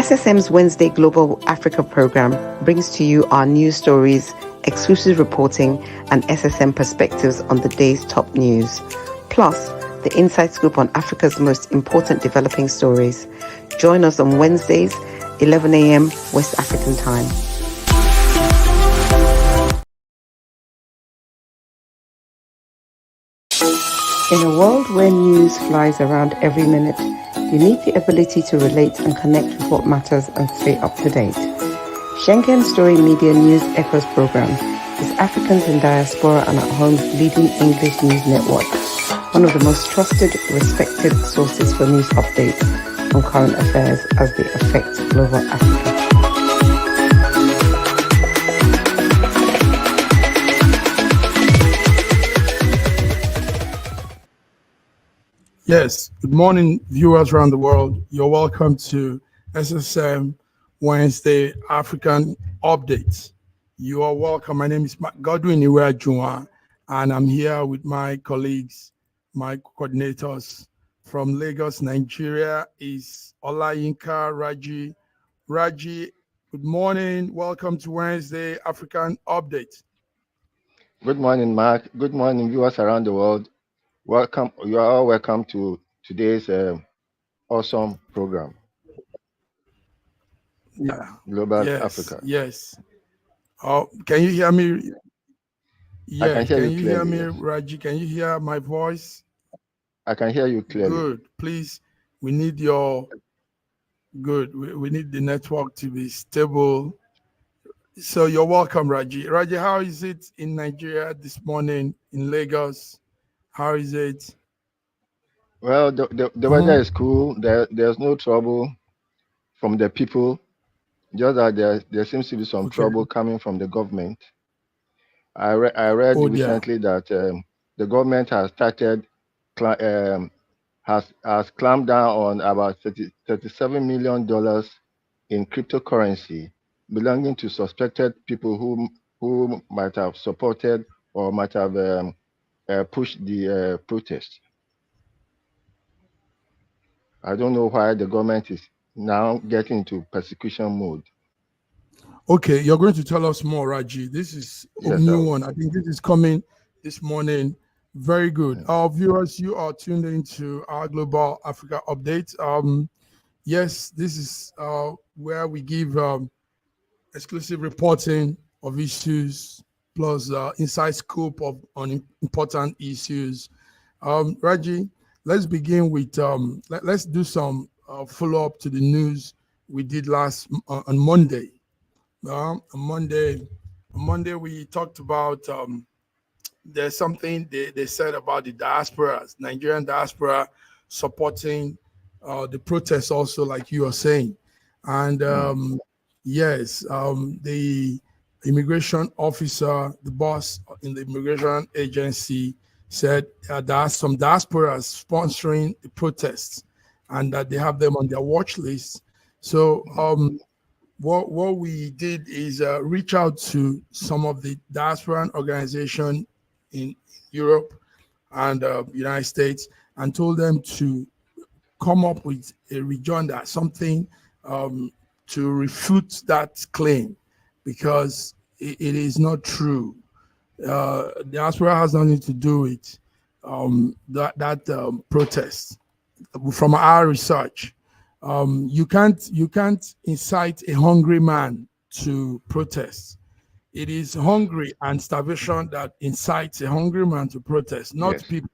SSM's Wednesday Global Africa program brings to you our news stories, exclusive reporting, and SSM perspectives on the day's top news. Plus, the inside scoop on Africa's most important developing stories. Join us on Wednesdays, 11 a.m. West African time. In a world where news flies around every minute, you need the ability to relate and connect with what matters and stay up to date. Schengen Story Media News Echoes program is Africans in diaspora and at home's leading English news network, one of the most trusted, respected sources for news updates on current affairs as they affect global Africa. Yes, good morning, viewers around the world. You're welcome to SSM Wednesday African Updates. You are welcome. My name is Godwin Iweajunwa, and I'm here with my colleagues, my coordinators from Lagos, Nigeria is Olayinka Raji. Raji, good morning. Welcome to Wednesday African Update. Good morning, Mark. Good morning, viewers around the world. Welcome. You are all welcome to today's awesome program. Yeah. Global Africa. Yes. Oh, can you hear me? Yeah. I can hear you clearly, hear me, yes. Raji? Can you hear my voice? I can hear you clearly. Good. Please, we need your good. We need the network to be stable. So you're welcome, Raji. Raji, how is it in Nigeria this morning in Lagos? How is it? Well, the weather is cool. There's no trouble from the people. Just that there seems to be some trouble coming from the government. I read recently that the government has started has clamped down on about $37 million in cryptocurrency belonging to suspected people who might have supported or might have pushed the protest. I don't know why the government is now getting into persecution mode. Okay, you're going to tell us more, Raji. This is a new one. I think this is coming this morning. Very good. Our viewers, you are tuned into our Global Africa Update. Yes, this is where we give exclusive reporting of issues plus inside scoop on important issues. Raji, let's begin with let's do some follow-up to the news we did on Monday. On Monday we talked about there's something they said about the diasporas, Nigerian diaspora supporting the protests also, like you are saying. And yes, the immigration officer, the boss in the immigration agency said there are some diasporas sponsoring the protests and that they have them on their watch list. So what we did is reach out to some of the diaspora organizations in Europe and United States and told them to come up with a rejoinder, something to refute that claim, because it is not true. Diaspora has nothing to do with that protest. From our research, you can't incite a hungry man to protest. It is hunger and starvation that incites a hungry man to protest, not people.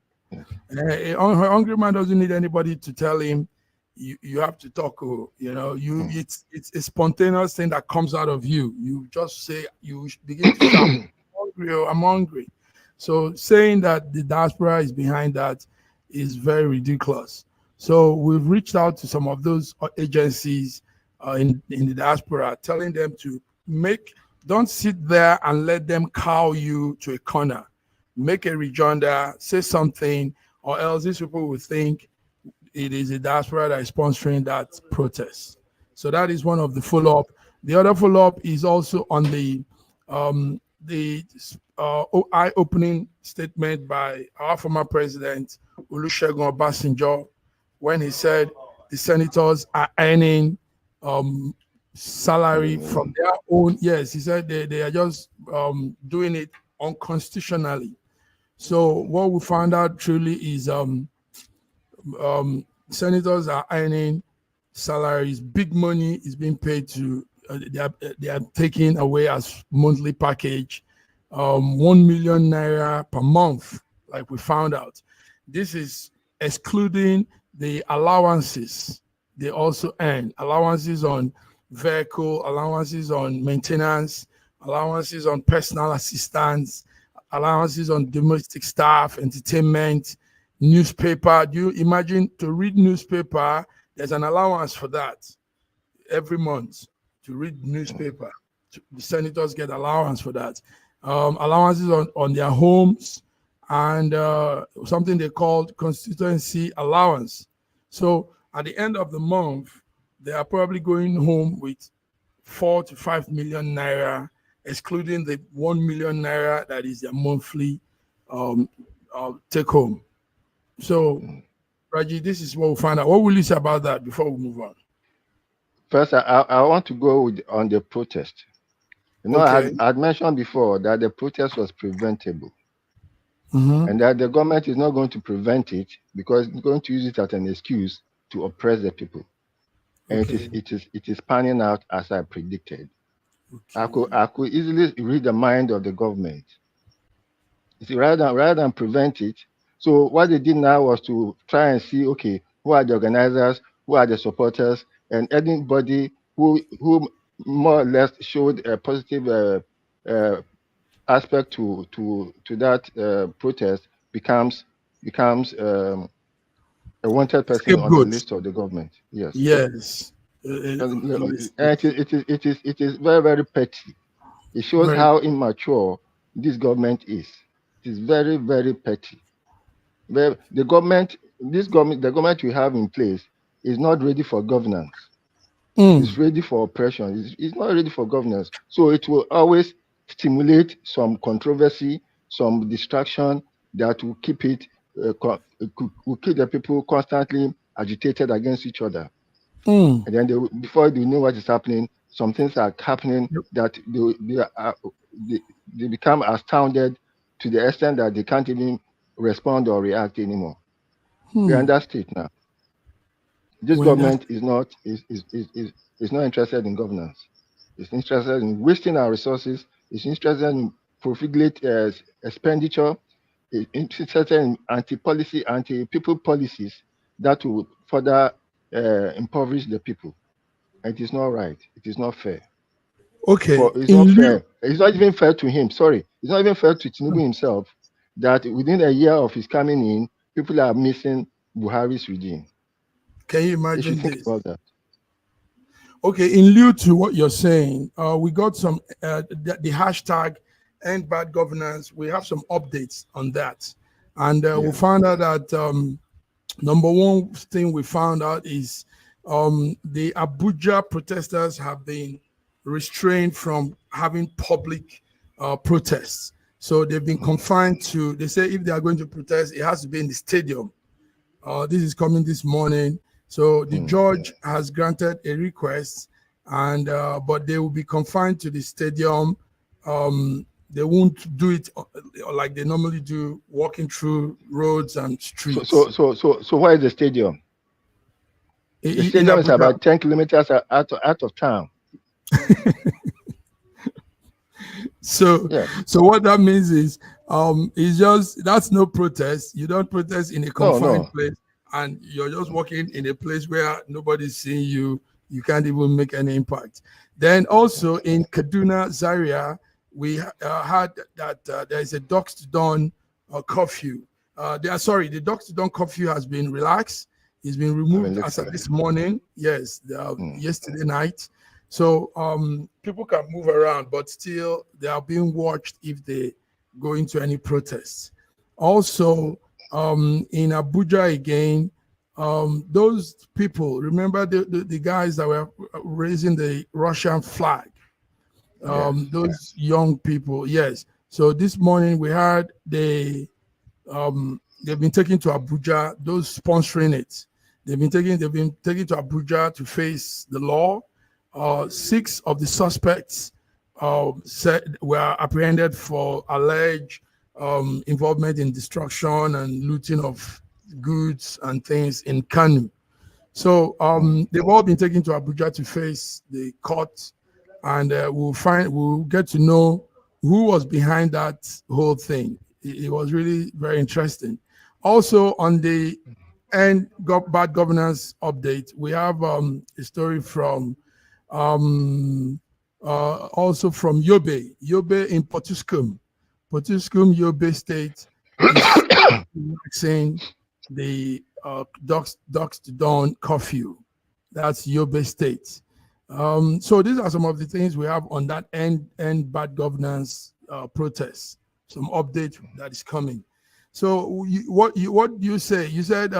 A hungry man doesn't need anybody to tell him you have to talk. It's a spontaneous thing that comes out of you. You just say, you begin to shout, I'm hungry. So saying that the diaspora is behind that is very ridiculous. So we've reached out to some of those agencies in the diaspora, telling them to don't sit there and let them cow you to a corner. Make a rejoinder, say something, or else these people will think it is a diaspora that is sponsoring that protest. So that is one of the follow-up. The other follow-up is also on the eye-opening statement by our former president, Olusegun Obasanjo, when he said the senators are earning salary from their own. Yes, he said they are just doing it unconstitutionally. So what we found out truly is senators are earning salaries, big money is being paid to, they are taking away as monthly package, 1 million naira per month, like we found out. This is excluding the allowances they also earn, allowances on vehicle, allowances on maintenance, allowances on personal assistance, allowances on domestic staff, entertainment, newspaper. Do you imagine to read newspaper? There's an allowance for that every month to read newspaper. The senators get allowance for that. Allowances on their homes and something they called constituency allowance. So at the end of the month, they are probably going home with 4 to 5 million naira, excluding the 1 million naira that is their monthly take home. So, Raji, this is what we find out. What will you say about that before we move on? First, I want to go on the protest. You know, Okay. I had mentioned before that the protest was preventable. Mm-hmm. And that the government is not going to prevent it because it's going to use it as an excuse to oppress the people. And Okay. it is panning out as I predicted. Okay. I could easily read the mind of the government. You see, rather than prevent it. So what they did now was to try and see, okay, who are the organizers, who are the supporters, and anybody who more or less showed a positive aspect to that protest becomes a wanted person on the Scapegoat. list of the government. Yes. Yes. And it is very, very petty. It shows Very. how immature this government is. It is very, very petty. The government we have in place is not ready for governance. It's ready for oppression. It's not ready for governance. So it will always stimulate some controversy, some distraction that will keep will keep the people constantly agitated against each other. And then before they know what is happening, some things are happening that they become astounded to the extent that they can't even respond or react anymore. We are in that state now. This government is not interested in governance. It's interested in wasting our resources. It's interested in profligate expenditure. It's interested in anti-people policies that will further impoverish the people. And it is not right. It is not fair. Okay. It's not fair. It's not even fair to him. Sorry. It's not even fair to Tinubu himself that within a year of his coming in, people are missing Buhari's regime. Can you imagine think this? about that? Okay, in lieu to what you're saying, we got some the hashtag end bad governance. We have some updates on that, and we found out that number one thing we found out is the Abuja protesters have been restrained from having public protests. So they've been confined to. They say if they are going to protest, it has to be in the stadium. This is coming this morning. So the judge has granted a request, and but they will be confined to the stadium. They won't do it like they normally do, walking through roads and streets. So where is the stadium? The stadium is about 10 kilometers out of town. So what that means is it's just that's no protest. You don't protest in a confined place. And you're just walking in a place where nobody's seeing you. You can't even make any impact. Then also in Kaduna, Zaria, we had that there is a dusk to dawn curfew. The dusk to dawn curfew has been relaxed. It's been removed as of this morning. Yes, yesterday night. So people can move around, but still they are being watched if they go into any protests. Also, in Abuja again, those people, remember the guys that were raising the Russian flag, those young people, yes. So this morning we heard they've been taken to Abuja, those sponsoring it. They've been taken to Abuja to face the law 6 of the suspects were apprehended for alleged involvement in destruction and looting of goods and things in Kanu. So they've all been taken to Abuja to face the court, and we'll get to know who was behind that whole thing. It was really very interesting. Also, on the bad governance update, we have a story from also from Yobe in Potiskum, Yobe State, is saying the dusk to dawn curfew. That's Yobe State. So these are some of the things we have on that end bad governance protest. Some update that is coming. So what do you say? You said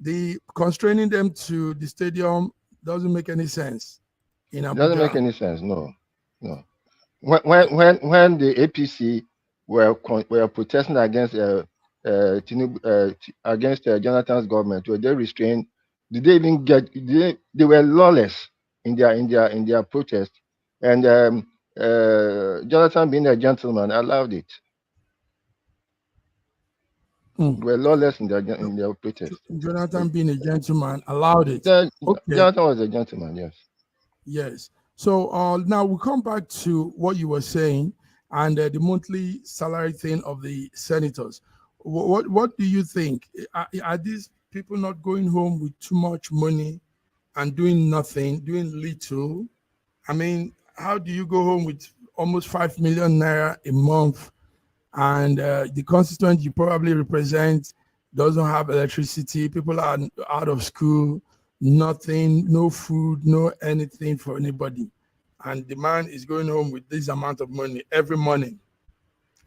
the constraining them to the stadium doesn't make any sense in Abuja. Doesn't make any sense. No. When the APC were protesting against Tinubu, against Jonathan's government, were they restrained? Did they even get? They were lawless in their protest, and Jonathan, being a gentleman, allowed it. They were lawless in their protest. Jonathan, being a gentleman, allowed it. Okay. Jonathan was a gentleman. Yes. Yes. So now we'll come back to what you were saying and the monthly salary thing of the senators. What do you think? Are these people not going home with too much money and doing nothing, doing little? I mean, how do you go home with almost 5 million naira a month and the constituent you probably represent doesn't have electricity, people are out of school, nothing, no food, no anything for anybody. And the man is going home with this amount of money every morning,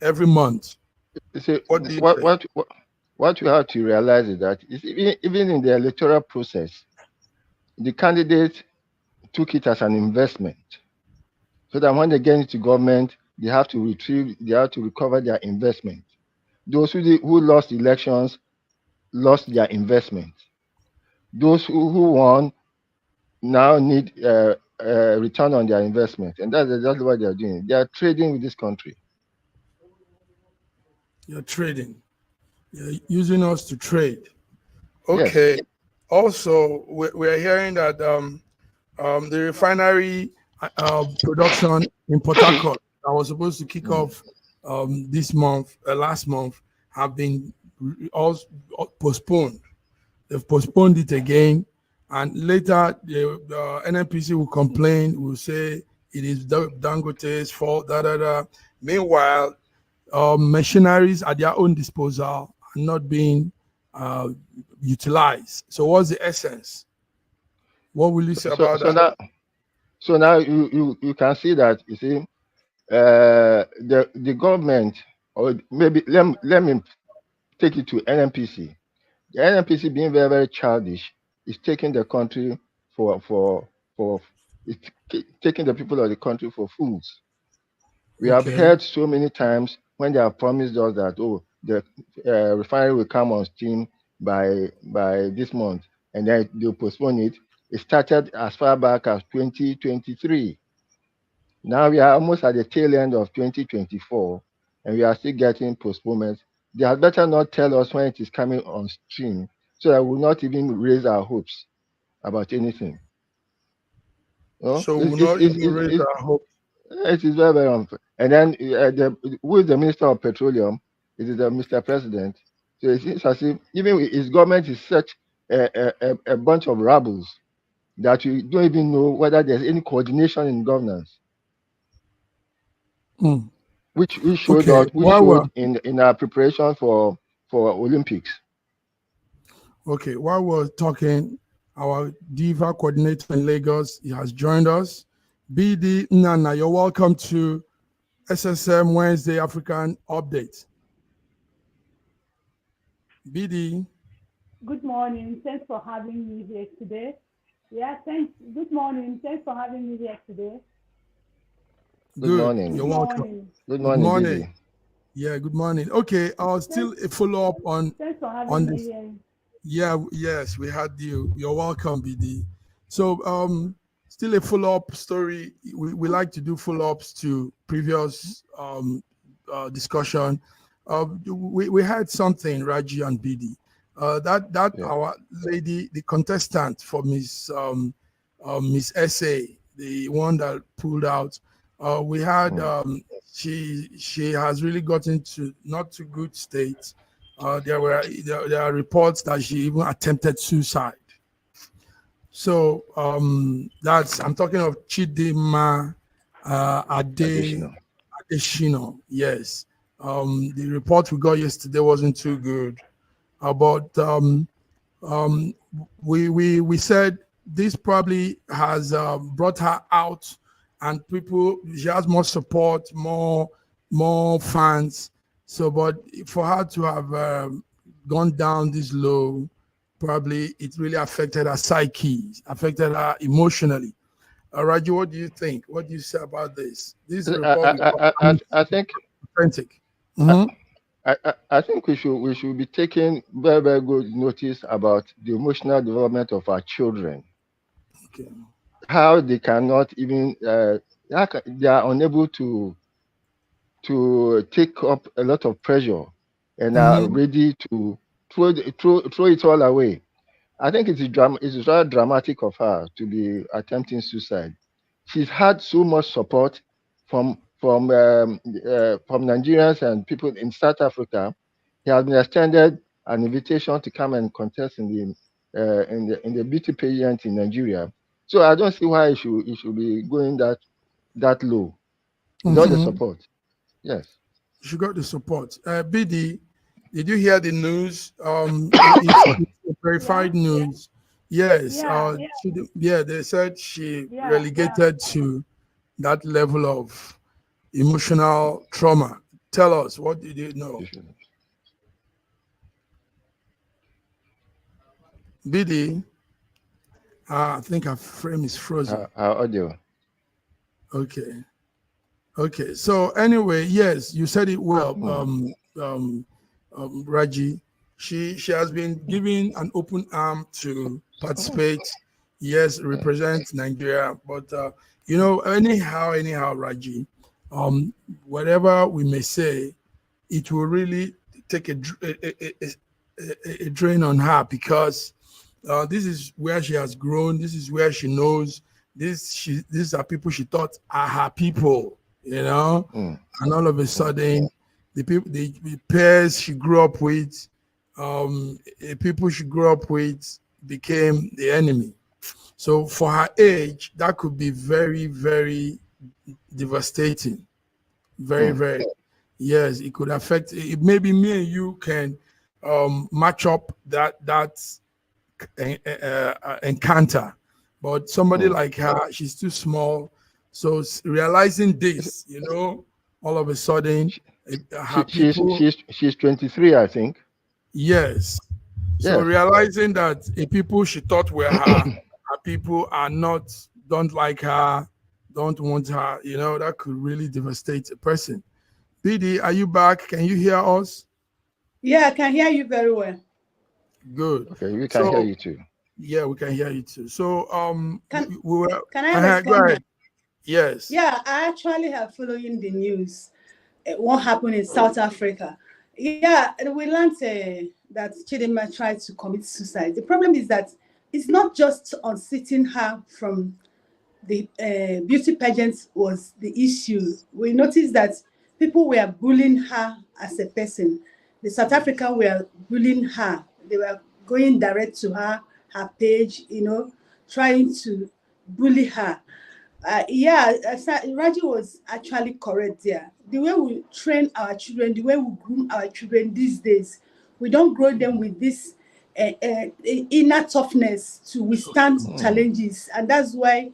every month. See, what you have to realize is that even in the electoral process, the candidate took it as an investment, so that when they get into government, they have to recover their investment. Those who lost elections lost their investment. Those who won now need return on their investment, and that's exactly what they are doing. They are trading with this country. You're trading. You're using us to trade. Okay. Yes. Also, we're hearing that the refinery production in Port Harcourt that was supposed to kick off this month, last month, have been postponed. They've postponed it again, and later the NNPC will complain, will say it is Dangote's fault, Meanwhile, machineries at their own disposal are not being utilized. So what's the essence? What will you say about that? So now you can see that, you see, the government, or maybe let me take it to NNPC. The NNPC, being very, very childish, is taking the country taking the people of the country for fools. We have heard so many times when they have promised us that, oh, the refinery will come on stream by this month, and then they'll postpone it. It started as far back as 2023. Now we are almost at the tail end of 2024, and we are still getting postponements. They had better not tell us when it is coming on stream, so that we will not even raise our hopes about anything. So we will not even raise our hopes. It is very, very unfair. And then who is the Minister of Petroleum? It is the Mr. President. So it seems as if even his government is such a bunch of rabbles that you don't even know whether there's any coordination in governance. Which showed in our preparation for Olympics. Okay, while we're talking, our Diva coordinator in Lagos, he has joined us. BD Nana, you're welcome to SSM Wednesday African Update. BD. Good morning. Thanks for having me here today. Yeah, thanks. Good morning. Thanks for having me here today. Good morning. You're welcome. Good morning. Good morning. BD. Yeah, good morning. Okay, I'll still follow up on. Thanks for having me here. Yeah, yes, we had you. You're welcome, BD. So, still a follow-up story. We like to do follow-ups to previous discussion. We had something, Raji and BD. Our lady, the contestant for Miss SA, the one that pulled out. We had she has really gotten to not too good state. There are reports that she even attempted suicide. So I'm talking of Chidima Adeshino. Yes. The report we got yesterday wasn't too good. But we said this probably has brought her out, and she has more support, more fans. So, but for her to have gone down this low, probably it really affected her psyche, affected her emotionally. Raji, what do you think? What do you say about this? This report, I think authentic. I think we should be taking very, very good notice about the emotional development of our children. Okay. How they cannot even they are unable to take up a lot of pressure and are ready to throw it all away. I think it is rather dramatic of her to be attempting suicide. She's had so much support from Nigerians and people in South Africa. He has been extended an invitation to come and contest in the beauty pageant in Nigeria. So I don't see why it should be going that low. Not the support. Yes. She got the support. BD, did you hear the news? It's verified news. Yes. They said she relegated to that level of emotional trauma. Tell us, what did you know? BD, I think our frame is frozen. Our audio. Okay. So anyway, yes, you said it well, Raji. She has been given an open arm to participate. Yes, represent Nigeria, but anyhow, Raji, whatever we may say, it will really take a drain on her, because this is where she has grown. This is where she knows. These are people she thought are her people, and all of a sudden, the peers she grew up with, the people she grew up with became the enemy. So for her age, that could be very, very devastating. Very, very. Yes, it could affect. Maybe me and you can match up that encounter, but somebody like her, she's too small. So realizing this, all of a sudden, she's 23, I think. Yes. So realizing that the people she thought were her people don't like her, don't want her, that could really devastate a person. BD, are you back? Can you hear us? Yeah, I can hear you very well. Good. Okay, we can hear you too. Yeah, we can hear you too. So can I go ahead. Yes. Yeah, I actually have following the news. What happened in South Africa? Yeah, we learned that Chidima tried to commit suicide. The problem is that it's not just unseating her from the beauty pageant was the issue. We noticed that people were bullying her as a person. The South Africans were bullying her. They were going direct to her page, trying to bully her. Raji was actually correct there. The way we train our children, the way we groom our children these days, we don't grow them with this inner toughness to withstand challenges. And that's why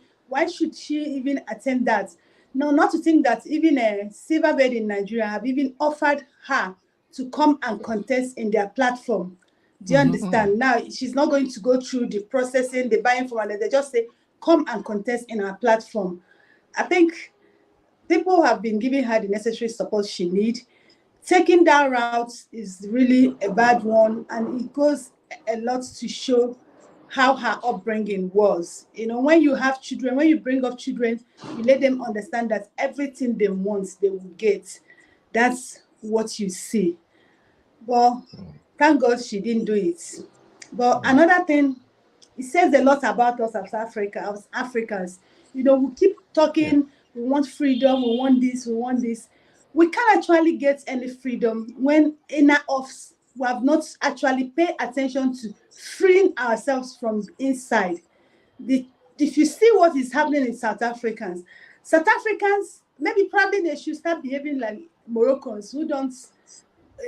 should she even attend that? No, not to think that even a Silverbird in Nigeria have even offered her to come and contest in their platform. Do you understand? Now, she's not going to go through the processing, the buying from, and they just say, come and contest in our platform. I think people have been giving her the necessary support she needs. Taking that route is really a bad one, and it goes a lot to show how her upbringing was. You know, when you have children, when you bring up children, you let them understand that everything they want, they will get. That's what you see. But thank God she didn't do it. But another thing, it says a lot about us as Africans. You know, we keep talking, we want freedom, we want this, we want this. We can't actually get any freedom when inner us we have not actually paid attention to freeing ourselves from inside. The, if you see what is happening in South Africans, maybe probably they should start behaving like Moroccans who don't,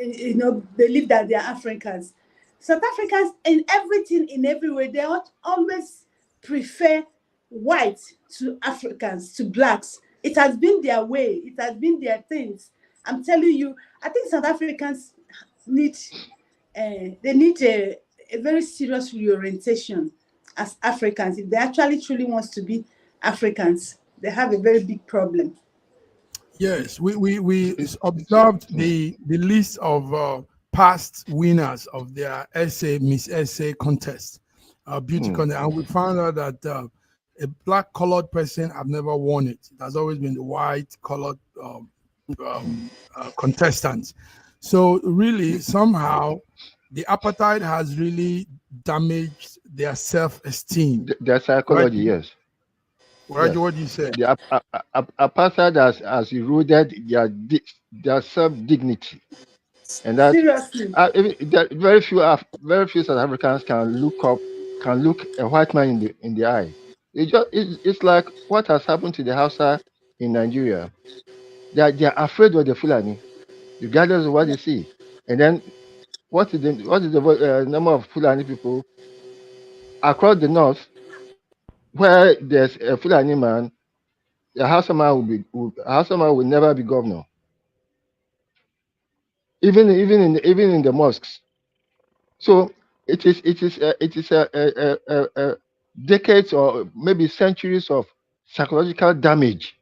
you know, believe that they are Africans. South Africans, in everything, in every way, they always prefer white to Africans, to blacks. It has been their way. It has been their things. I'm telling you, I think South Africans need, they need a very serious reorientation as Africans. If they actually truly wants to be Africans, they have a very big problem. Yes, we observed the list of past winners of their Miss Essay contest, beauty contest, and we found out that a black colored person have never won it. It has always been the white colored contestants. So really, somehow, the apartheid has really damaged their self-esteem. Their psychology, right? Yes. What do you say? The apartheid has eroded their self-dignity, and that Seriously, very few South Africans can look a white man in the eye. It's like what has happened to the Hausa in Nigeria. They are afraid of the Fulani, regardless of what they see. And then what is the number of Fulani people across the north, where there's a Fulani man? The Hausa man will never be governor. Even in the mosques. So it is a decades or maybe centuries of psychological damage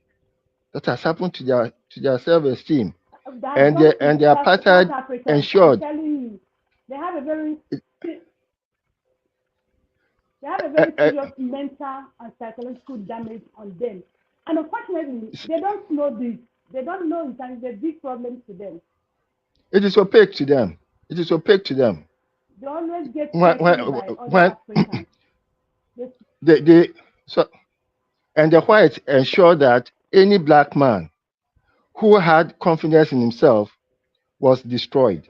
that has happened to their self-esteem, and the apartheid ensured. I'm telling you, they have a very serious mental and psychological damage on them. And unfortunately, they don't know this. They don't know it, and it's a big problem to them. It is opaque to them. It is opaque to them. They always get threatened by other Africans. And the whites ensure that any black man who had confidence in himself was destroyed.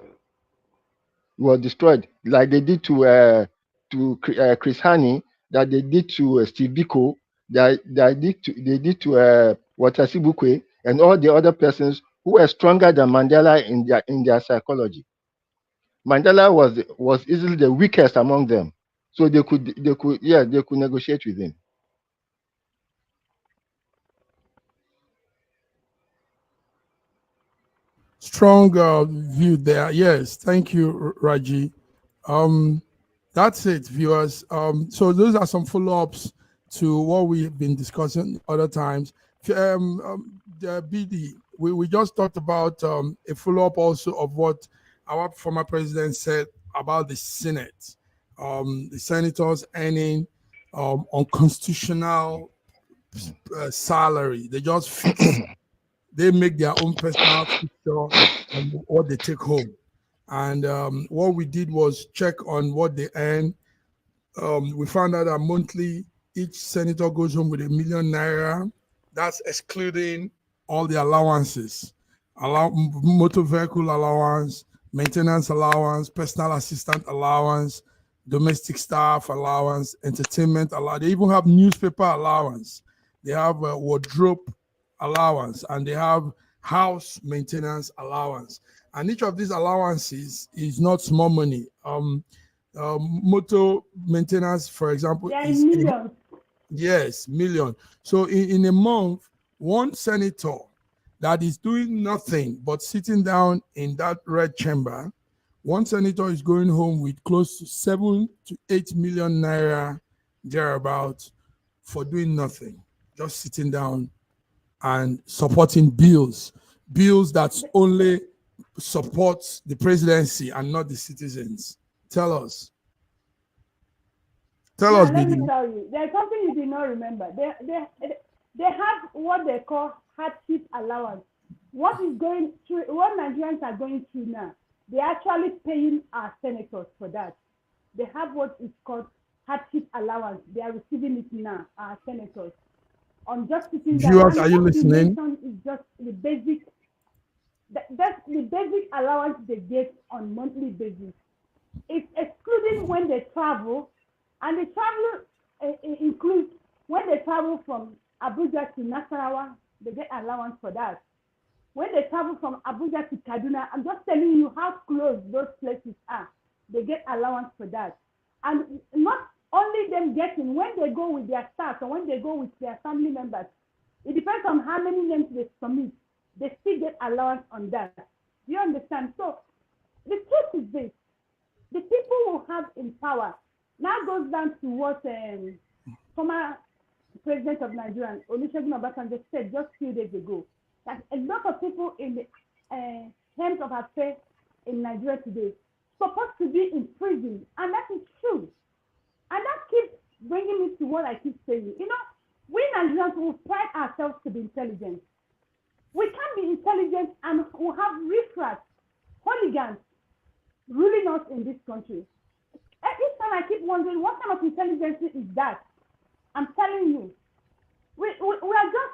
Like they did to Chris Hani, that they did to Steve Biko, that they did to Watasi Bukwe, and all the other persons who were stronger than Mandela in their psychology. Mandela was easily the weakest among them, so they could negotiate with him. Strong view there. Yes, thank you, Raji. That's it, viewers. So those are some follow-ups to what we've been discussing other times. The BD, we just talked about a follow-up also of what our former president said about the Senate, the senators earning unconstitutional salary. They just fix. They make their own personal picture on what they take home. And what we did was check on what they earn. We found out that monthly, each senator goes home with ₦1 million. That's excluding all the allowances, motor vehicle allowance, maintenance allowance, personal assistant allowance, domestic staff allowance, entertainment allowance. They even have newspaper allowance. They have a wardrobe allowance, and they have house maintenance allowance. And each of these allowances is not small money. Motor maintenance, for example, is millions. Yes, million. So in a month, one senator that is doing nothing but sitting down in that red chamber, one senator is going home with close to 7 to 8 million naira thereabout for doing nothing, just sitting down and supporting bills that only supports the presidency and not the citizens. Tell us. Tell us, Let me BD. tell you, there's something you did not remember. They have what they call hardship allowance. What Nigerians are going through now, they're actually paying our senators for that. They have what is called hardship allowance. They are receiving it now, our senators. On just sitting down. Viewers, are you listening? Is just the basic. That's the basic allowance they get on monthly basis. It's excluding when they travel, and the travel includes when they travel from Abuja to Nasarawa, they get allowance for that. When they travel from Abuja to Kaduna, I'm just telling you how close those places are. They get allowance for that. And not only them getting, when they go with their staff or when they go with their family members, it depends on how many names they submit. They still get allowance on that. Do you understand? So the truth is this. The people who have in power now goes down to what former president of Nigeria, Olusegun Obasanjo, said just a few days ago, that a lot of people in the hands of affairs in Nigeria today supposed to be in prison, and that is true. And that keeps bringing me to what I keep saying. You know, we Nigerians will pride ourselves to be intelligent. We can be intelligent and we have riffraff, hooligans ruling us in this country. Each time I keep wondering, what kind of intelligence is that? I'm telling you, we're just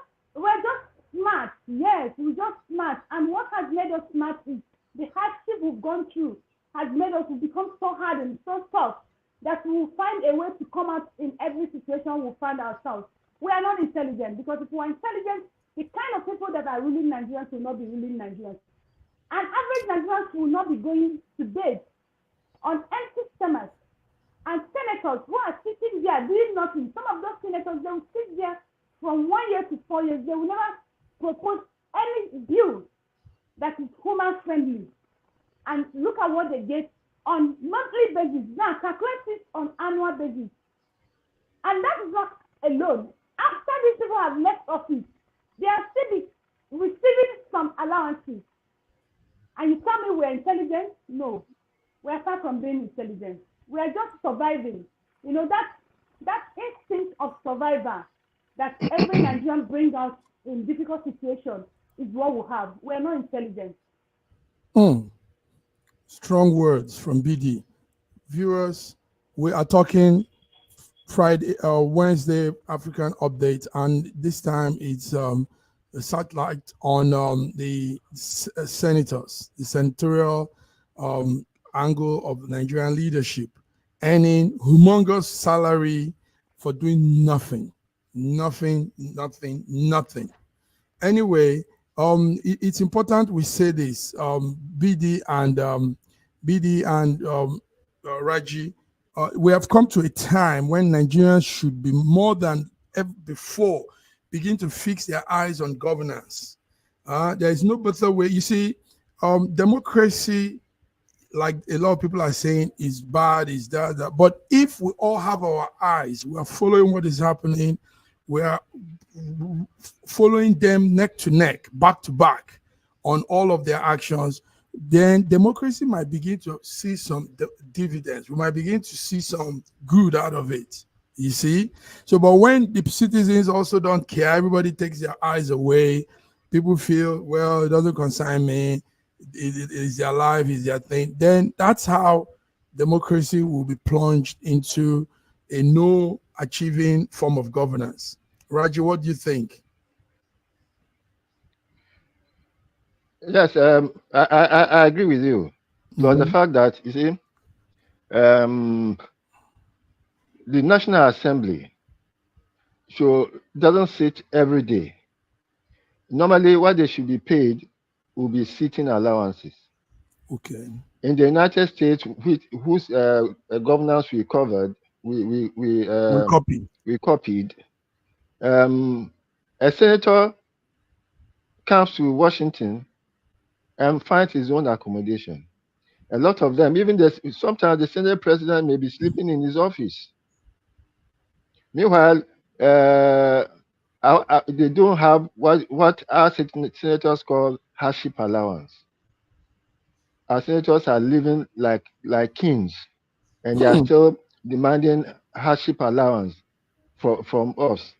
smart. Yes, we're just smart. And what has made us smart is the hardship we've gone through has made us become so hard and so tough that we will find a way to come out in every situation we find ourselves. We are not intelligent, because if we are intelligent, the kind of people that are ruling Nigerians will not be ruling Nigerians. And average Nigerians will not be going to bed on empty stomachs. And senators who are sitting there doing nothing, some of those senators, they will sit there from 1 year to 4 years. They will never propose any bill that is human friendly. And look at what they get on monthly basis. Now calculate it on annual basis. And that is not alone. After these people have left office, they are still receiving some allowances. And you tell me we're intelligent? No. We are far from being intelligent. We are just surviving. You know, that instinct of survivor that every Nigerian brings out in difficult situations is what we have. We are not intelligent. Strong words from BD. Viewers, we are talking Wednesday African update, and this time it's a satellite on the senators, the senatorial angle of Nigerian leadership, earning humongous salary for doing nothing. Anyway, it's important we say this. BD and Raji, we have come to a time when Nigerians should be more than ever before begin to fix their eyes on governance. There is no better way. You see, democracy, like a lot of people are saying, is bad, is that. But if we all have our eyes, we are following what is happening, we are following them neck to neck, back to back on all of their actions, then democracy might begin to see some dividends. We might begin to see some good out of it, you see? So, but when the citizens also don't care, everybody takes their eyes away, people feel, well, it doesn't concern me, it's their life, it's their thing, then that's how democracy will be plunged into a no-achieving form of governance. Raji, what do you think? Yes, I agree with you. Plus the fact that, you see, the National Assembly doesn't sit every day. Normally, what they should be paid will be sitting allowances. Okay. In the United States, whose governance we covered, we copied. A senator comes to Washington and finds his own accommodation. A lot of them, sometimes the Senate president may be sleeping in his office. Meanwhile, they don't have what our senators call hardship allowance. Our senators are living like kings, and they are still demanding hardship allowance from us.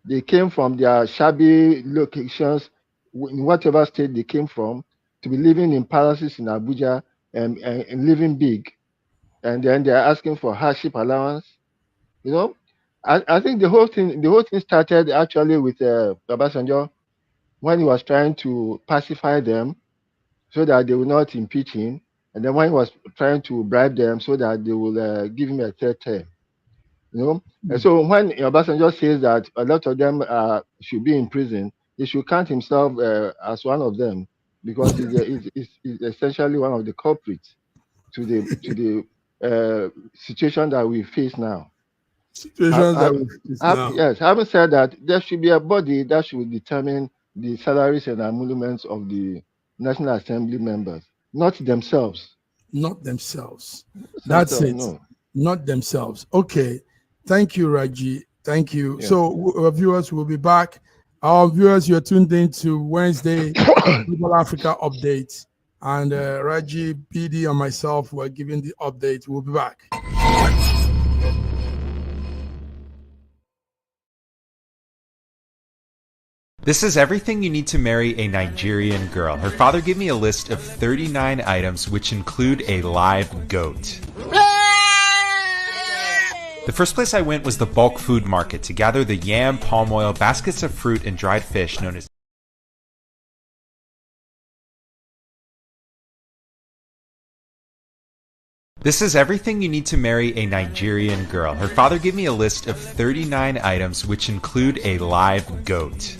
They came from their shabby locations, in whatever state they came from, to be living in palaces in Abuja and living big. And then they're asking for hardship allowance. You know, I think the whole thing started actually with Obasanjo when he was trying to pacify them so that they will not impeach him, and then when he was trying to bribe them so that they will give him a third term. You know, and so when Obasanjo says that a lot of them should be in prison, he should count himself as one of them, because he's essentially one of the culprits to the situation that we face now. Situations that we face now. Yes, having said that, there should be a body that should determine the salaries and emoluments of the National Assembly members, not themselves. Not themselves. That's it. No. Not themselves. Okay. Thank you, Raji. Thank you. Yeah. So, our viewers will be back. Our viewers, you're tuned in to Wednesday Global Africa update. And Raji, PD, and myself were giving the update. We'll be back. This is everything you need to marry a Nigerian girl. Her father gave me a list of 39 items, which include a live goat. The first place I went was the bulk food market to gather the yam, palm oil, baskets of fruit, and dried fish known as This is everything you need to marry a Nigerian girl. Her father gave me a list of 39 items, which include a live goat.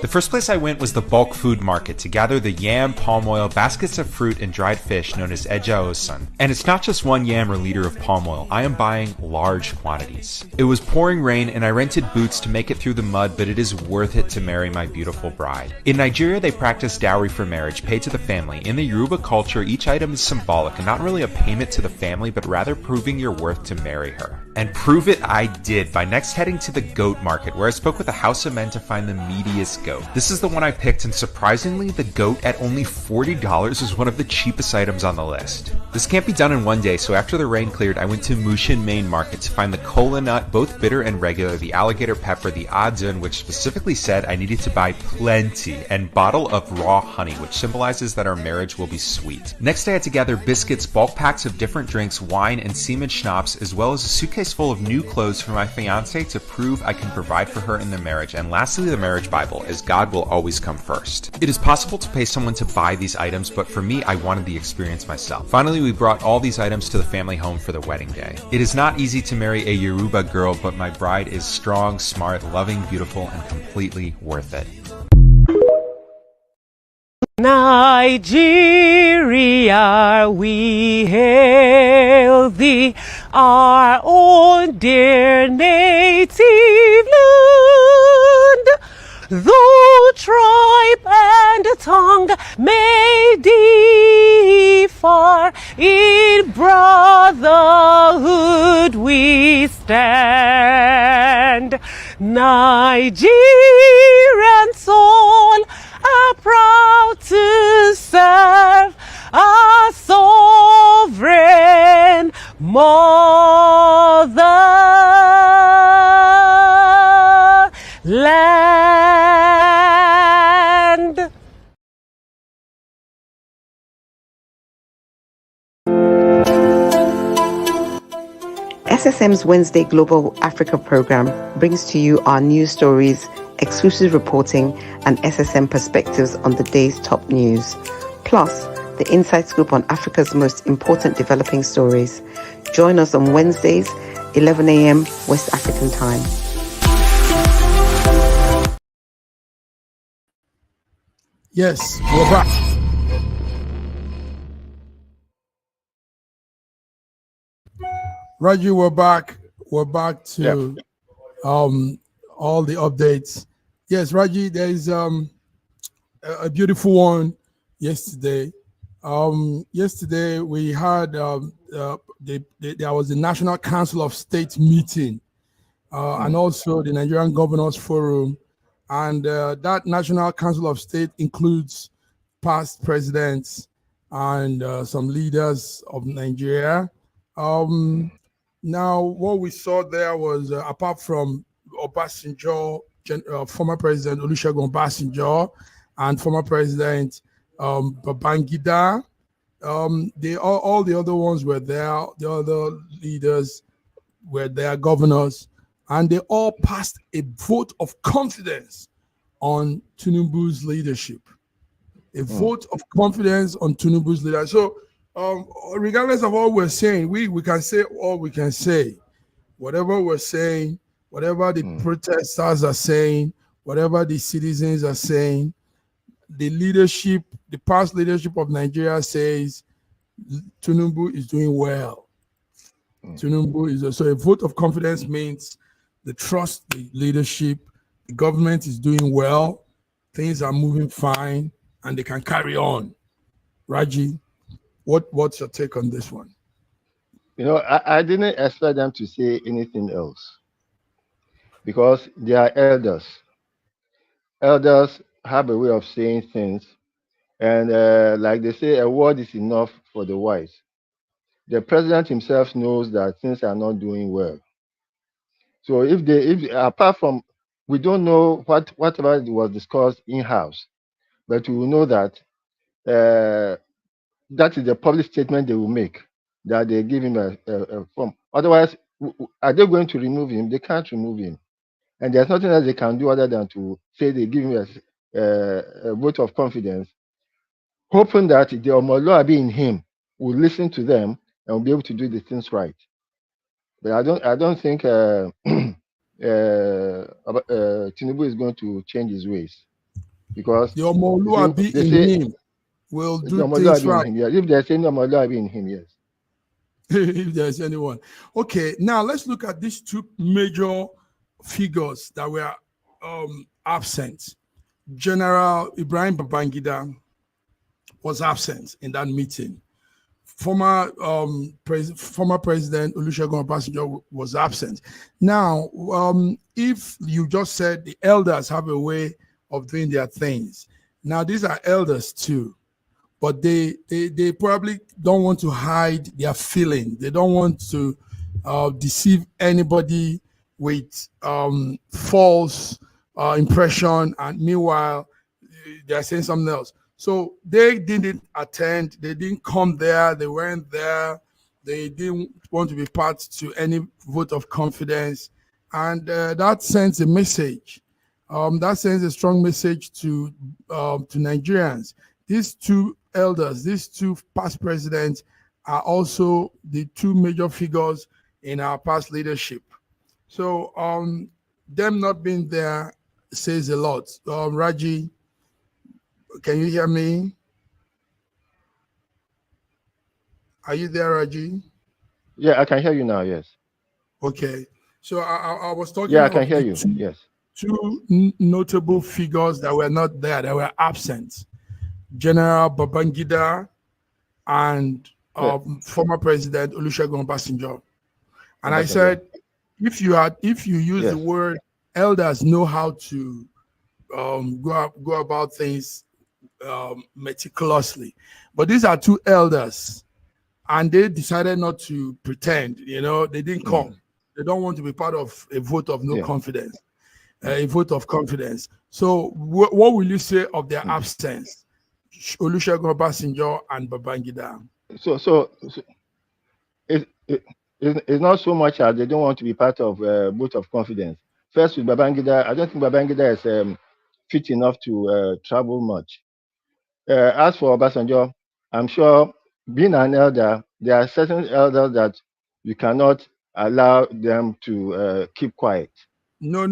The first place I went was the bulk food market to gather the yam, palm oil, baskets of fruit, and dried fish known as eja osun. And it's not just one yam or liter of palm oil. I am buying large quantities. It was pouring rain and I rented boots to make it through the mud, but it is worth it to marry my beautiful bride. In Nigeria, they practice dowry for marriage, paid to the family. In the Yoruba culture, each item is symbolic and not really a payment to the family, but rather proving your worth to marry her. And prove it I did by next heading to the goat market, where I spoke with a house of men to find the meatiest goat. This is the one I picked, and surprisingly, the goat at only $40 is one of the cheapest items on the list. This can't be done in one day, so after the rain cleared, I went to Mushin Main Market to find the kola nut, both bitter and regular, the alligator pepper, the adun, which specifically said I needed to buy plenty, and bottle of raw honey, which symbolizes that our marriage will be sweet. Next, I had to gather biscuits, bulk packs of different drinks, wine, and semen schnapps, as well as a suitcase full of new clothes for my fiancé to prove I can provide for her in the marriage, and lastly, the marriage Bible, as God will always come first. It is possible to pay someone to buy these items, but for me, I wanted the experience myself. Finally, we brought all these items to the family home for the wedding day. It is not easy to marry a Yoruba girl, but my bride is strong, smart, loving, beautiful, and completely worth it. Nigeria, we hail thee, our own dear native land. Though tribe and tongue may differ, in brotherhood we stand. Nigerian soul are proud to serve our sovereign motherland. SSM's Wednesday Global Africa program brings to you our news stories, exclusive reporting, and SSM perspectives on the day's top news. Plus, the inside scoop on Africa's most important developing stories. Join us on Wednesdays, 11 a.m. West African time. Yes, we're back. Raji, we're back. We're back to all the updates. Yes, Raji, there is a beautiful one yesterday. Yesterday we had there was the National Council of State meeting and also the Nigerian Governors Forum, and that National Council of State includes past presidents and some leaders of Nigeria. Now, what we saw there was apart from Obasanjo, former President Olusegun Obasanjo, and former President Babangida, all the other ones were there. The other leaders were there, governors, and they all passed a vote of confidence on Tinubu's leadership. A vote of confidence on Tinubu's leadership. So, regardless of what we're saying, we can say all we can say. Whatever we're saying, whatever the protesters are saying, whatever the citizens are saying, the leadership, the past leadership of Nigeria says Tinubu is doing well. Tinubu is so a vote of confidence means they trust the leadership, the government is doing well, things are moving fine, and they can carry on. Raji, what's your take on this one? I didn't expect them to say anything else because they are elders. Elders have a way of saying things, and like they say, a word is enough for the wise. The president himself knows that things are not doing well. So if apart from, we don't know whatever was discussed in-house, but we will know that that is the public statement they will make, that they give him a form. Otherwise, are they going to remove him? They can't remove him. And there's nothing else they can do other than to say they give him a vote of confidence, hoping that the Omoluabi in him will listen to them and will be able to do the things right. But I don't think Tinubu is going to change his ways, because the Omoluabi in him will do things right. Yeah, if there's any Omoluabi in him, yes. If there's anyone. Okay, now let's look at these two major figures that were absent. General Ibrahim Babangida was absent in that meeting. Former President Olusegun Obasanjo was absent. Now, if you just said the elders have a way of doing their things, now these are elders too, but they probably don't want to hide their feeling. They don't want to deceive anybody with false impression, and meanwhile they're saying something else. So they didn't attend, they didn't come there, they weren't there, they didn't want to be part to any vote of confidence, and that sends a message. That sends a strong message to Nigerians. These two elders, these two past presidents are also the two major figures in our past leadership. So them not being there says a lot. Raji, can you hear me? Are you there, Raji? Yeah, I can hear you now, yes. Okay. So I was talking I can hear you, yes. Two notable figures that were not there, that were absent. General Babangida and former President Olusegun Obasanjo. And I said, if you use the word, elders know how to go about things meticulously, but these are two elders, and they decided not to pretend. They didn't come. They don't want to be part of a vote of no confidence, a vote of confidence. So what will you say of their absence, Olusegun Obasanjo and Babangida? So it's not so much as they don't want to be part of a vote of confidence. First, with Babangida, I don't think Babangida is fit enough to travel much. As for Obasanjo, I'm sure, being an elder, there are certain elders that you cannot allow them to keep quiet. No.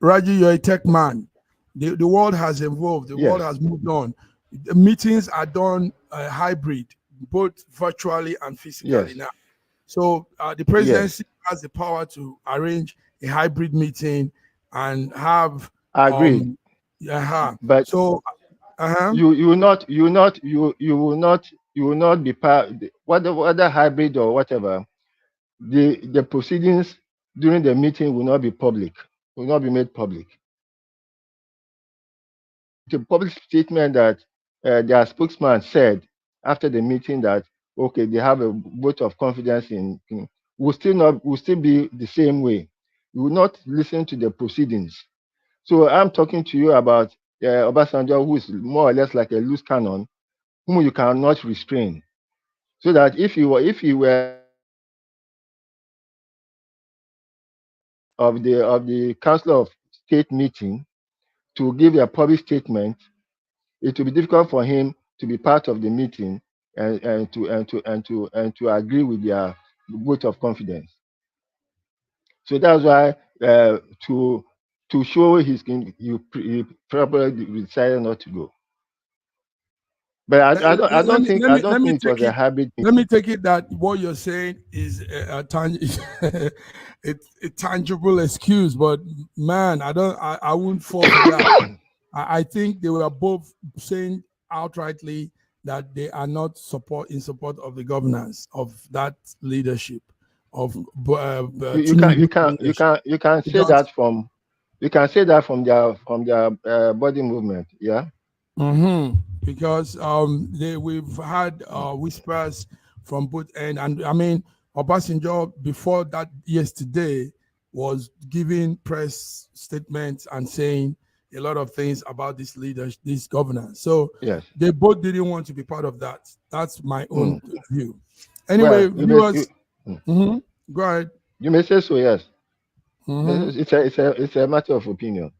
Raji, you're a tech man. The world has evolved. The world has moved on. The meetings are done hybrid, both virtually and physically now. So the presidency has the power to arrange a hybrid meeting and have. I agree. But so you will not be part, whether hybrid or whatever. The proceedings during the meeting will not be public, will not be made public. The public statement that their spokesman said after the meeting that okay, they have a vote of confidence in will still be the same way. You will not listen to the proceedings. So I'm talking to you about Obasanjo, who is more or less like a loose cannon, whom you cannot restrain. So that if he were of the Council of State meeting to give a public statement, it will be difficult for him to be part of the meeting and to agree with their vote of confidence. So that's why to show his king, he probably decided not to go. But I don't think it was a habit. Let me take it that what you're saying is a tangible excuse, but man, I wouldn't fall for that. I think they were both saying outrightly that they are not in support of the governance of that leadership of you can say that from their body movement, yeah. Mm-hmm. Because we've had whispers from both ends, and I mean Obasanjo before that yesterday was giving press statements and saying a lot of things about this governance. So yes, they both didn't want to be part of that. That's my own view. Anyway, viewers, go ahead. You may say so, yes. Mm-hmm. It's a matter of opinion.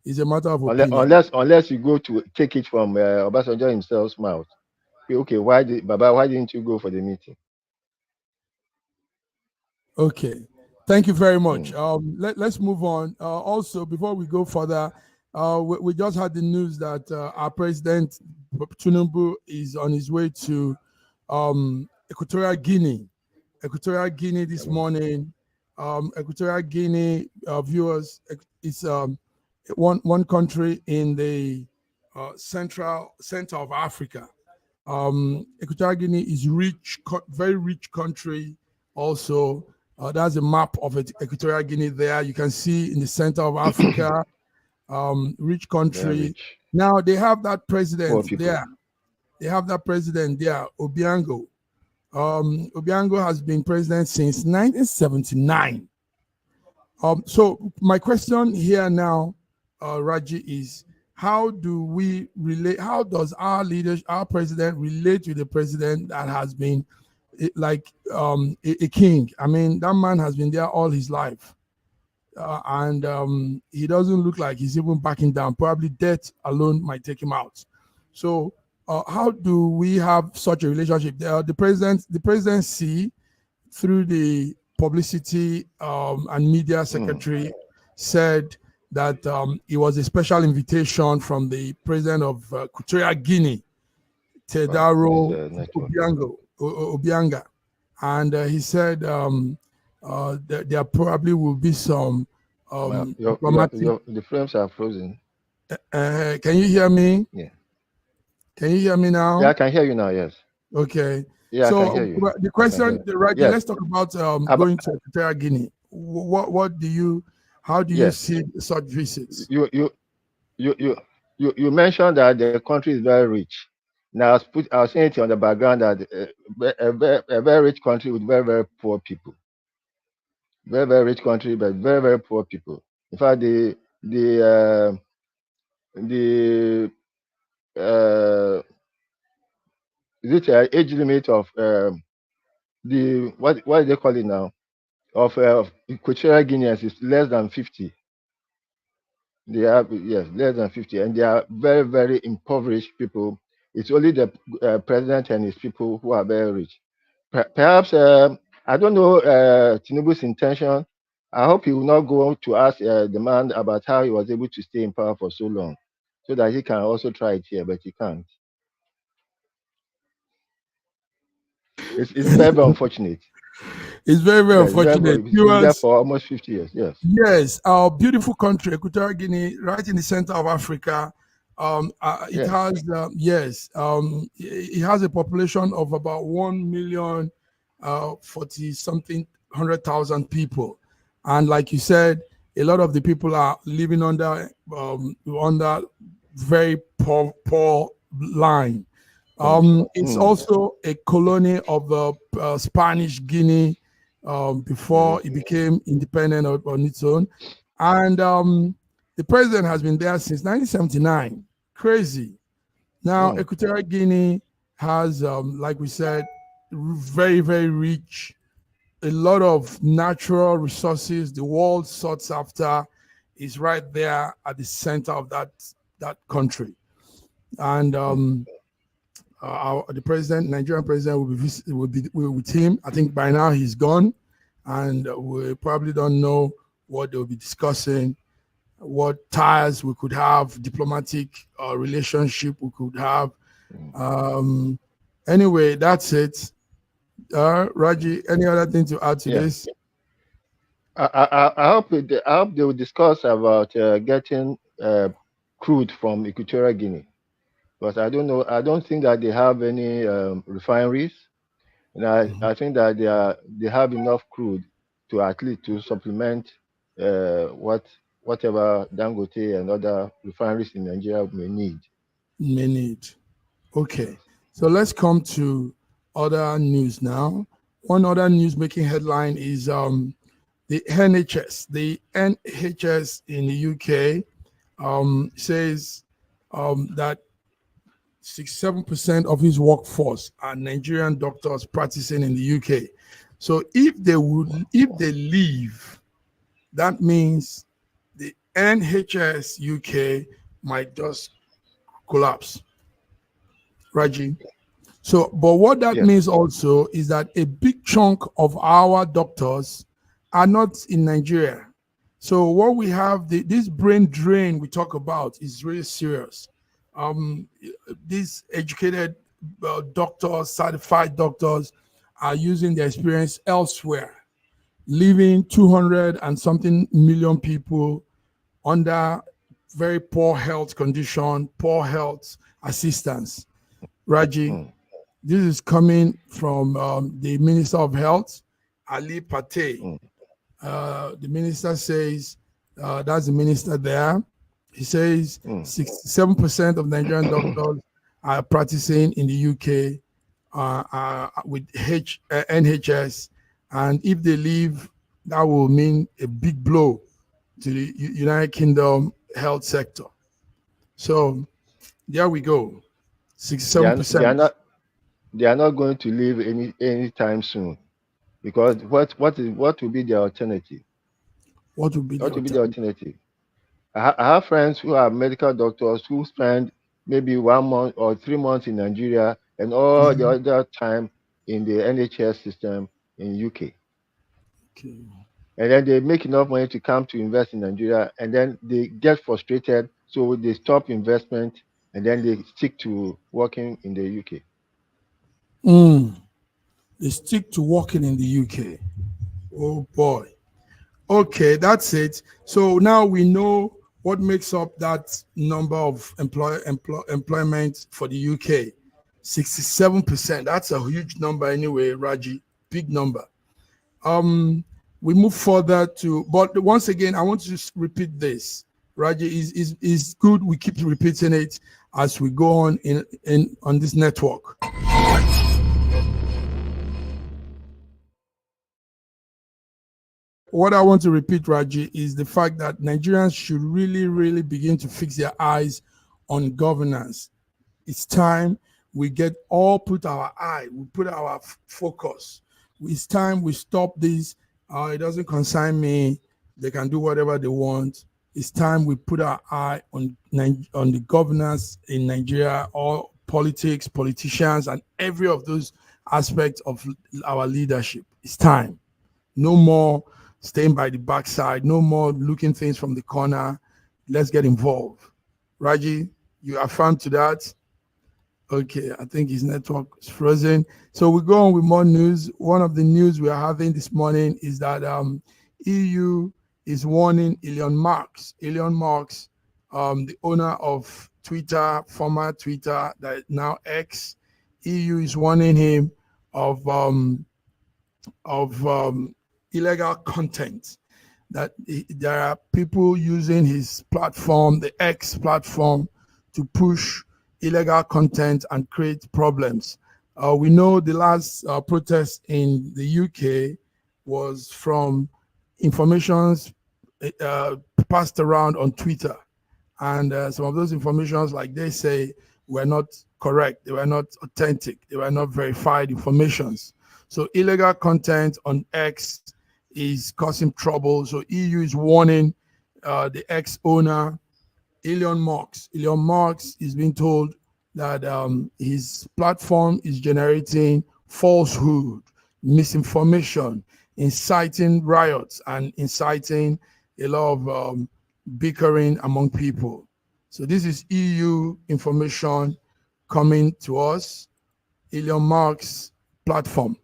It's a matter of opinion. Unless you go to take it from Obasanjo himself's mouth. Okay, why didn't you go for the meeting? Okay, thank you very much. Let's move on. Also, before we go further, we just had the news that our president Tinubu is on his way to Equatorial Guinea. Equatorial Guinea this morning. Equatorial Guinea, viewers, it's one country in the center of Africa. Equatorial Guinea is very rich country. Also, there's a map of Equatorial Guinea there. You can see in the center of Africa, rich country. Rich. Now they have that president there. They have that president there, Obiango. Obiango has been president since 1979. So my question here now, Raji, is how do we relate? How does our president relate to the president that has been like a king? I mean, that man has been there all his life, and he doesn't look like he's even backing down. Probably death alone might take him out. So how do we have such a relationship? The presidency, through the publicity and media secretary, said that it was a special invitation from the president of Equatorial Guinea, Tedaro Obianga, and he said that there probably will be some the frames are frozen. Can you hear me? Yeah. Can you hear me now? Yeah, I can hear you now, yes. Okay. Yeah, so I can hear you. The question, right? Yes. Let's talk about going to Equatorial Guinea. How do you see such visits? You mentioned that the country is very rich. Now I was saying it on the background that a very rich country with very, very poor people. Very, very rich country, but very, very poor people. In fact, the is it age limit of the what do they call it now? Of Equatorial Guineans is less than 50. They are less than 50, and they are very, very impoverished people. It's only the president and his people who are very rich. Perhaps I don't know Tinubu's intention. I hope he will not go to ask the man about how he was able to stay in power for so long, so that he can also try it here, but he can't. It's very, very unfortunate. It's very, very unfortunate. He's been there for almost 50 years. Yes. Yes, our beautiful country, Equatorial Guinea, right in the center of Africa. It has a population of about 1,040,000 people, and like you said, a lot of the people are living under very poor line. It's also a colony of the Spanish Guinea before it became independent on its own. And the president has been there since 1979. Crazy. Now, Equatorial Guinea has, like we said, very, very rich, a lot of natural resources the world sought after is right there at the center of that country. And the president, Nigerian president, will be with him. I think by now he's gone, and we probably don't know what they'll be discussing, what ties we could have, diplomatic relationship we could have. Anyway, that's it. Raji, any other thing to add to this? I hope they will discuss about getting crude from Equatorial Guinea, but I don't know. I don't think that they have any refineries, and I think that they have enough crude to at least to supplement whatever Dangote and other refineries in Nigeria may need. Okay, so let's come to other news now. One other news making headline is the NHS. The NHS in the UK says that 67% of his workforce are Nigerian doctors practicing in the UK. So if they leave, that means the NHS UK might just collapse. Raji. So, but what that means also is that a big chunk of our doctors are not in Nigeria. So what we have, this brain drain we talk about is really serious. These educated doctors, certified doctors are using their experience elsewhere, leaving 200 and something million people under very poor health condition, poor health assistance. Raji, this is coming from the Minister of Health, Ali Patey. The minister says, that's the minister there. He says 67% of Nigerian doctors are practicing in the UK with NHS. And if they leave, that will mean a big blow to the United Kingdom health sector. So there we go. 67%. They are not going to leave anytime soon, because what will be the alternative? What will be the alternative? I have friends who are medical doctors who spend maybe 1 month or 3 months in Nigeria and all the other time in the NHS system in UK. Okay. And then they make enough money to come to invest in Nigeria, and then they get frustrated, so they stop investment, and then they stick to working in the UK. They stick to working in the UK. Oh boy. Okay, that's it. So now we know what makes up that number of employment for the UK. 67%. That's a huge number anyway, Raji. Big number. We move further to, but once again, I want to just repeat this. Raji, is good. We keep repeating it as we go on on this network. What I want to repeat, Raji, is the fact that Nigerians should really, really begin to fix their eyes on governance. It's time we put our focus. It's time we stop this. It doesn't concern me. They can do whatever they want. It's time we put our eye on the governance in Nigeria, all politics, politicians, and every of those aspects of our leadership. It's time. No more staying by the backside. No more looking things from the corner. Let's get involved. Raji, you affirm to that? Okay, I think his network is frozen. So we go on with more news. One of the news we are having this morning is that EU is warning Elon Musk. Elon Musk, the owner of Twitter, former Twitter, that is now X. EU is warning him of illegal content, that there are people using his platform, the X platform, to push illegal content and create problems. We know the last protest in the UK was from informations passed around on Twitter. And some of those informations, like they say, were not correct. They were not authentic. They were not verified informations. So illegal content on X is causing trouble. So EU is warning the X owner, Elon Musk. Elon Musk is being told that his platform is generating falsehood, misinformation, inciting riots, and inciting a lot of bickering among people. So this is EU information coming to us, Elon Musk's platform.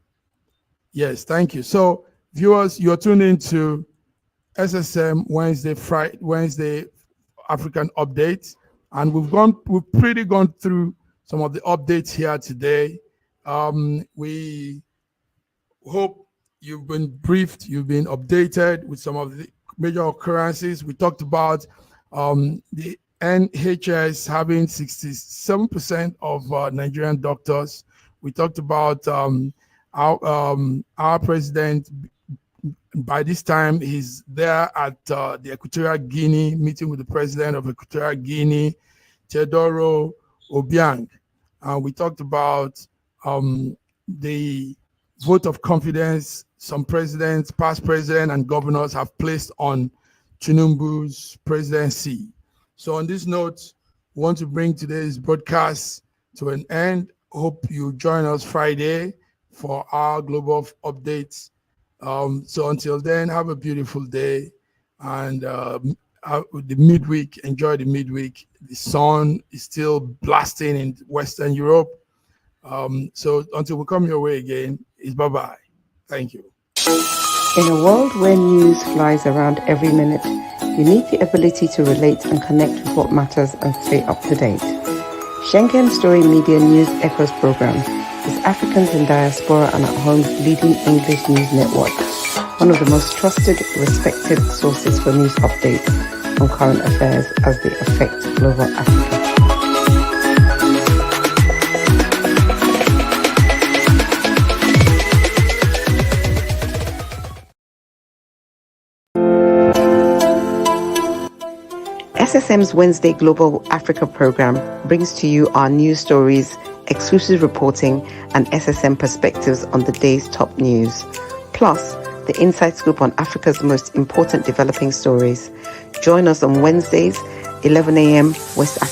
Yes, thank you. So viewers, you're tuned into SSM Wednesday African updates, and we've pretty gone through some of the updates here today. We hope you've been briefed, you've been updated with some of the major occurrences. We talked about the NHS having 67% of Nigerian doctors. We talked about our president. By this time, he's there at the Equatorial Guinea, meeting with the president of Equatorial Guinea, Teodoro Obiang. We talked about the vote of confidence some presidents, past presidents and governors have placed on Tinubu's presidency. So on this note, we want to bring today's broadcast to an end. Hope you join us Friday for our global updates. So until then, have a beautiful day, and the midweek, enjoy the midweek. The sun is still blasting in Western Europe. So until we come your way again, it's bye-bye. Thank you. In a world where news flies around every minute, you need the ability to relate and connect with what matters and stay up to date. Schengen Story Media News Echoes program is Africans in diaspora and at home's leading English news network, one of the most trusted, respected sources for news updates on current affairs as they affect global Africa. SSM's Wednesday Global Africa program brings to you our news stories, exclusive reporting, and SSM perspectives on the day's top news. Plus, the inside scoop on Africa's most important developing stories. Join us on Wednesdays, 11 a.m. West Africa.